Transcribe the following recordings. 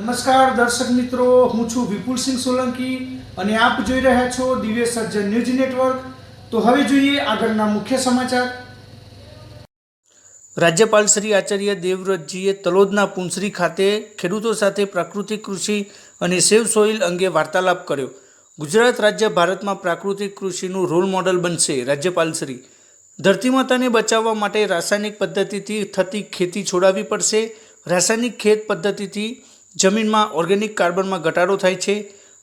નમસ્કાર દર્શક મિત્રો, હું છું વિપુલસિંહ સોલંકી અને આપ જોઈ રહ્યા છો દિવ્ય સર્જન ન્યૂઝ નેટવર્ક। તો હવે જોઈએ આગળના મુખ્ય સમાચાર। રાજ્યપાલ શ્રી આચાર્ય દેવવ્રતજીએ તલોદના પુંસરી ખાતે ખેડૂતો સાથે પ્રાકૃતિક કૃષિ અને સેવ સોઇલ અંગે વાર્તાલાપ કર્યો। ગુજરાત રાજ્ય ભારતમાં પ્રાકૃતિક કૃષિનું રોલ મોડલ બનશે। રાજ્યપાલ શ્રી ધરતી માતાને બચાવવા માટે રાસાયણિક પદ્ધતિથી થતી ખેતી છોડાવવી પડશે। રાસાયણિક ખેત પદ્ધતિથી જમીનમાં ઓર્ગેનિક કાર્બનમાં ઘટાડો થાય છે।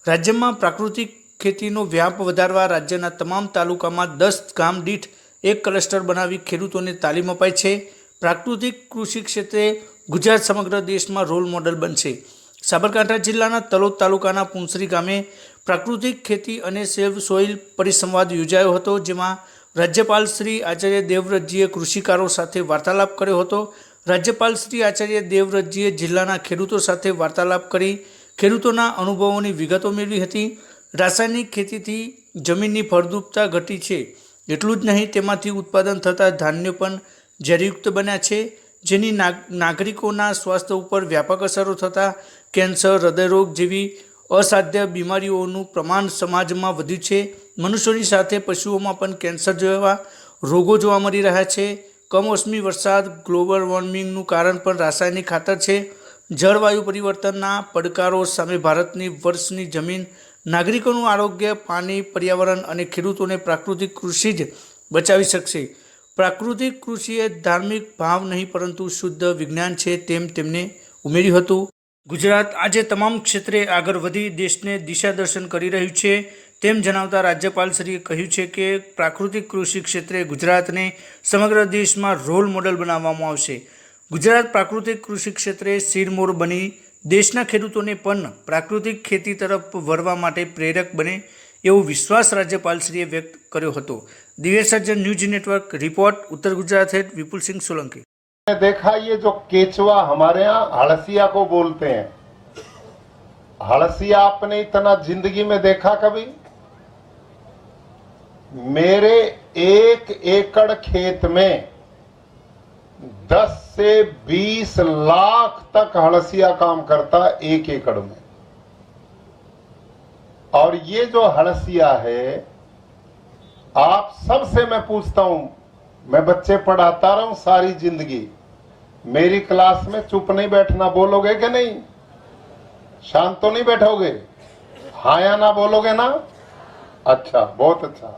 રાજ્યમાં પ્રાકૃતિક ખેતીનો વ્યાપ વધારવા રાજ્યના તમામ તાલુકામાં 10 ગામ દીઠ એક ક્લસ્ટર બનાવી ખેડૂતોને તાલીમ અપાય છે। પ્રાકૃતિક કૃષિ ક્ષેત્રે ગુજરાત સમગ્ર દેશમાં રોલ મોડલ બનશે। સાબરકાંઠા જિલ્લાના તલોદ તાલુકાના પુંસરી ગામે પ્રાકૃતિક ખેતી અને સેવ સોઇલ પરિસંવાદ યોજાયો હતો, જેમાં રાજ્યપાલ શ્રી આચાર્ય દેવવ્રતજીએ કૃષિકારો સાથે વાર્તાલાપ કર્યો હતો। રાજ્યપાલ શ્રી આચાર્ય દેવવ્રતજીએ જિલ્લાના ખેડૂતો સાથે વાર્તાલાપ કરી ખેડૂતોના અનુભવોની વિગતો મેળવી હતી। રાસાયણિક ખેતીથી જમીનની ફળદ્રુપતા ઘટી છે, એટલું જ નહીં તેમાંથી ઉત્પાદન થતા ધાન્ય પણ ઝેરયુક્ત બન્યા છે, જેની નાગરિકોના સ્વાસ્થ્ય ઉપર વ્યાપક અસરો થતાં કેન્સર, હૃદયરોગ જેવી અસાધ્ય બીમારીઓનું પ્રમાણ સમાજમાં વધ્યું છે। મનુષ્યોની સાથે પશુઓમાં પણ કેન્સર જેવા રોગો જોવા મળી રહ્યા છે। કમોસમી વરસાદ, ગ્લોબલ વોર્મિંગનું કારણ પણ રાસાયણિક ખાતર છે। જળવાયુ પરિવર્તનના પડકારો સામે ભારતની વર્ષની જમીન, નાગરિકોનું આરોગ્ય, પાણી, પર્યાવરણ અને ખેડૂતોને પ્રાકૃતિક કૃષિ જ બચાવી શકશે। પ્રાકૃતિક કૃષિ એ ધાર્મિક ભાવ નહીં પરંતુ શુદ્ધ વિજ્ઞાન છે, તેમ તેમણે ઉમેર્યું હતું। ગુજરાત આજે તમામ ક્ષેત્રે આગળ વધી દેશને દિશાદર્શન કરી રહ્યું છે, તેમ જણાવતા રાજ્યપાલશ્રીએ કહ્યું છે કે પ્રાકૃતિક કૃષિ ક્ષેત્રે ગુજરાતને સમગ્ર દેશમાં રોલ મોડલ બનાવવામાં આવશે। ગુજરાત પ્રાકૃતિક કૃષિ ક્ષેત્રે શિરમોર બની દેશના ખેડૂતોને પણ પ્રાકૃતિક ખેતી તરફ વળવા માટે પ્રેરક બને એવો વિશ્વાસ રાજ્યપાલશ્રીએ વ્યક્ત કર્યો હતો। દિવ્ય સર્જન ન્યૂઝ નેટવર્ક रिपोर्ट, उत्तर गुजरात है, विपुल सिंह सोलंकी। देखा ये जो केचुआ हमारे यहाँ हड़सिया को बोलते हैं, हड़सिया आपने इतना जिंदगी में देखा कभी? मेरे 1 एकड़ खेत में 10 से 20 लाख तक हड़सिया काम करता 1 एकड़ में। और ये जो हड़सिया है, आप सबसे मैं पूछता हूं, मैं बच्चे पढ़ाता रहा हूं सारी जिंदगी, मेरी क्लास में चुप नहीं बैठना, बोलोगे कि नहीं? शांत तो नहीं बैठोगे? हाँ या ना बोलोगे ना? अच्छा, बहुत अच्छा।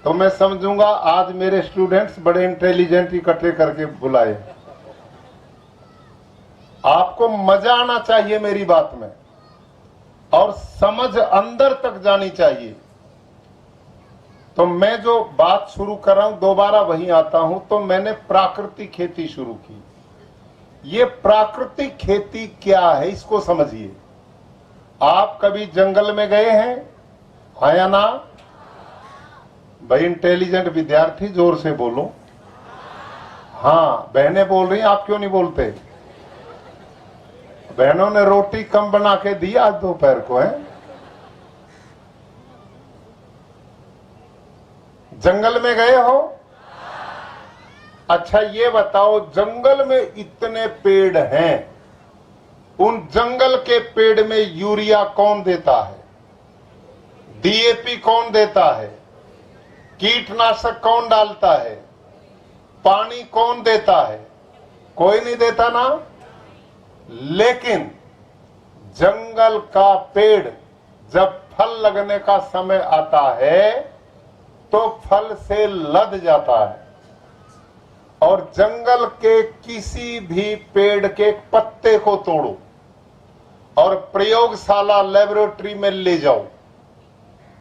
तो मैं समझूंगा आज मेरे स्टूडेंट्स बड़े इंटेलिजेंट इकट्ठे करके बुलाए। आपको मजा आना चाहिए मेरी बात में और समझ अंदर तक जानी चाहिए। तो मैं जो बात शुरू कर रहा हूं दोबारा वहीं आता हूं। तो मैंने प्राकृतिक खेती शुरू की। ये प्राकृतिक खेती क्या है इसको समझिए। आप कभी जंगल में गए हैं? हाँ या ना? भाई इंटेलिजेंट विद्यार्थी जोर से बोलो। हाँ, बहनें बोल रही, आप क्यों नहीं बोलते? बहनों ने रोटी कम बना के दी आज दोपहर को है। जंगल में गए हो? अच्छा ये बताओ, जंगल में इतने पेड़ हैं, उन जंगल के पेड़ में यूरिया कौन देता है? डीएपी कौन देता है? कीटनाशक कौन डालता है? पानी कौन देता है? कोई नहीं देता ना। लेकिन जंगल का पेड़ जब फल लगने का समय आता है तो फल से लद जाता है। और जंगल के किसी भी पेड़ के पत्ते को तोड़ो और प्रयोगशाला लैबोरेटरी में ले जाओ,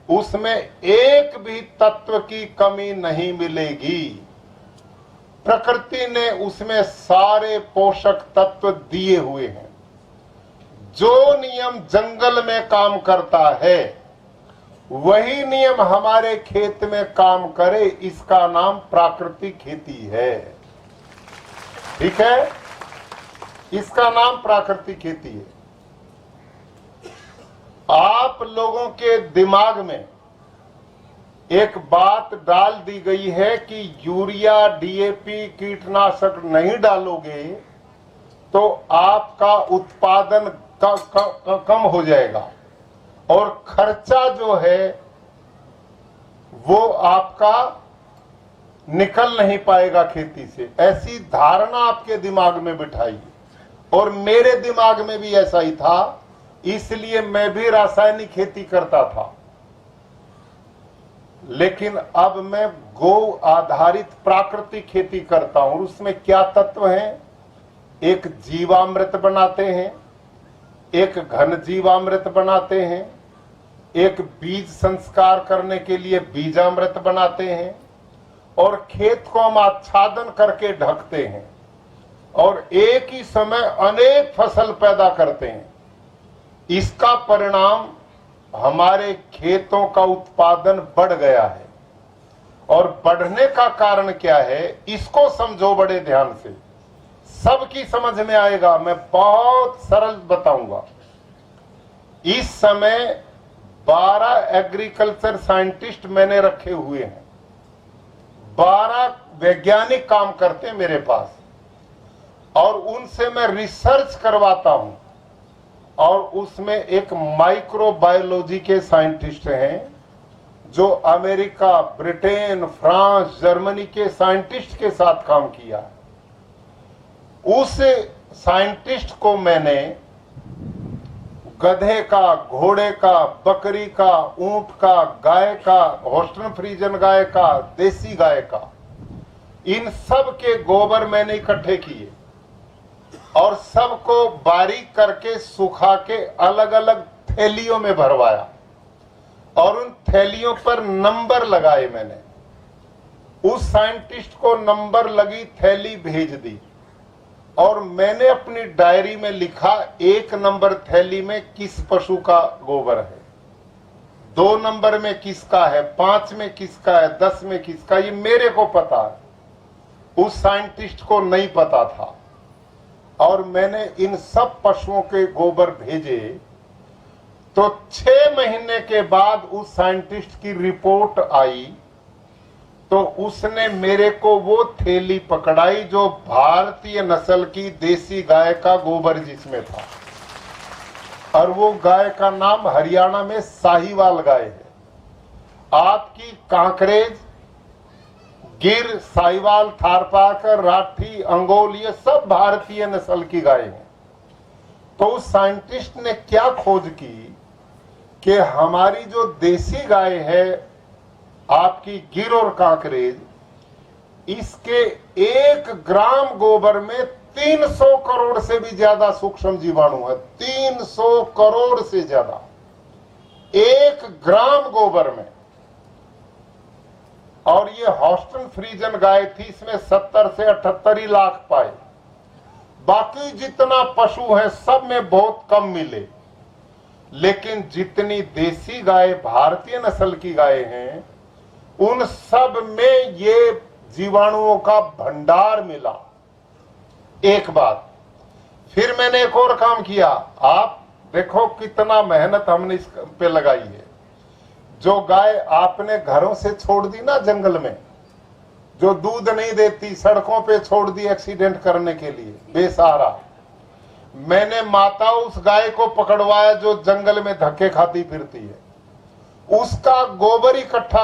उसमें एक भी तत्व की कमी नहीं मिलेगी। प्रकृति ने उसमें सारे पोषक तत्व दिए हुए हैं। जो नियम जंगल में काम करता है वही नियम हमारे खेत में काम करे, इसका नाम प्राकृतिक खेती है। ठीक है, इसका नाम प्राकृतिक खेती है। आप लोगों के दिमाग में एक बात डाल दी गई है कि यूरिया, डीएपी, कीटनाशक नहीं डालोगे तो आपका उत्पादन कम हो जाएगा और खर्चा जो है वो आपका निकल नहीं पाएगा खेती से। ऐसी धारणा आपके दिमाग में बिठाइए और मेरे दिमाग में भी ऐसा ही था, इसलिए मैं भी रासायनिक खेती करता था। लेकिन अब मैं गौ आधारित प्राकृतिक खेती करता हूं। उसमें क्या तत्व हैं? एक जीवामृत बनाते हैं, एक घन जीवामृत बनाते हैं, एक बीज संस्कार करने के लिए बीजामृत बनाते हैं और खेत को हम आच्छादन करके ढकते हैं और एक ही समय अनेक फसल पैदा करते हैं। इसका परिणाम हमारे खेतों का उत्पादन बढ़ गया है। और बढ़ने का कारण क्या है, इसको समझो बड़े ध्यान से, सबकी समझ में आएगा। मैं बहुत सरल बताऊंगा। इस समय 12 एग्रीकल्चर साइंटिस्ट मैंने रखे हुए हैं। 12 वैज्ञानिक काम करते हैं मेरे पास और उनसे मैं रिसर्च करवाता हूं। और उसमें एक माइक्रोबायोलॉजी के साइंटिस्ट हैं जो अमेरिका, ब्रिटेन, फ्रांस, जर्मनी के साइंटिस्ट के साथ काम किया। उस साइंटिस्ट को मैंने गधे का, घोड़े का, बकरी का, ऊंट का, गाय का, होस्टन फ्रीजन गाय का, देसी गाय का, इन सब के गोबर मैंने इकट्ठे किए और सबको बारीक करके सुखा के अलग अलग थैलियों में भरवाया और उन थैलियों पर नंबर लगाए। मैंने उस साइंटिस्ट को नंबर लगी थैली भेज दी और मैंने अपनी डायरी में लिखा 1 नंबर थैली में किस पशु का गोबर है, 2 नंबर में किसका है, 5 में किसका है, 10 में किसका। ये मेरे को पता है, उस साइंटिस्ट को नहीं पता था। और मैंने इन सब पशुओं के गोबर भेजे तो 6 महीने के बाद उस साइंटिस्ट की रिपोर्ट आई तो उसने मेरे को वो थैली पकड़ाई जो भारतीय नस्ल की देसी गाय का गोबर जिसमें था और वो गाय का नाम हरियाणा में साहिवाल गाय है। आपकी कांकरेज, गिर, साहिवाल, थारपारकर, राठी, अंगोल ये सब भारतीय नस्ल की गाय हैं। तो उस साइंटिस्ट ने क्या खोज की कि हमारी जो देसी गाय है आपकी गिर और कांकरेज, इसके 1 ग्राम गोबर में 300 करोड़ से भी ज्यादा सूक्ष्म जीवाणु है। 300 करोड़ से ज्यादा 1 ग्राम गोबर में। और ये हॉस्टन फ्रीजन गाय थी, इसमें 70 से 78 ही लाख पाए। बाकी जितना पशु है सब में बहुत कम मिले, लेकिन जितनी देसी गाय भारतीय नस्ल की गाय हैं उन सब में ये जीवाणुओं का भंडार मिला। एक बात फिर मैंने एक और काम किया। आप देखो कितना मेहनत हमने इस पे लगाई है। जो गाय आपने घरों से छोड़ दी ना जंगल में, जो दूध नहीं देती, सड़कों पे छोड़ दी एक्सीडेंट करने के लिए बेसहारा, मैंने माता उस गाय को पकड़वाया जो जंगल में धक्के खाती फिरती है, उसका गोबर इकट्ठा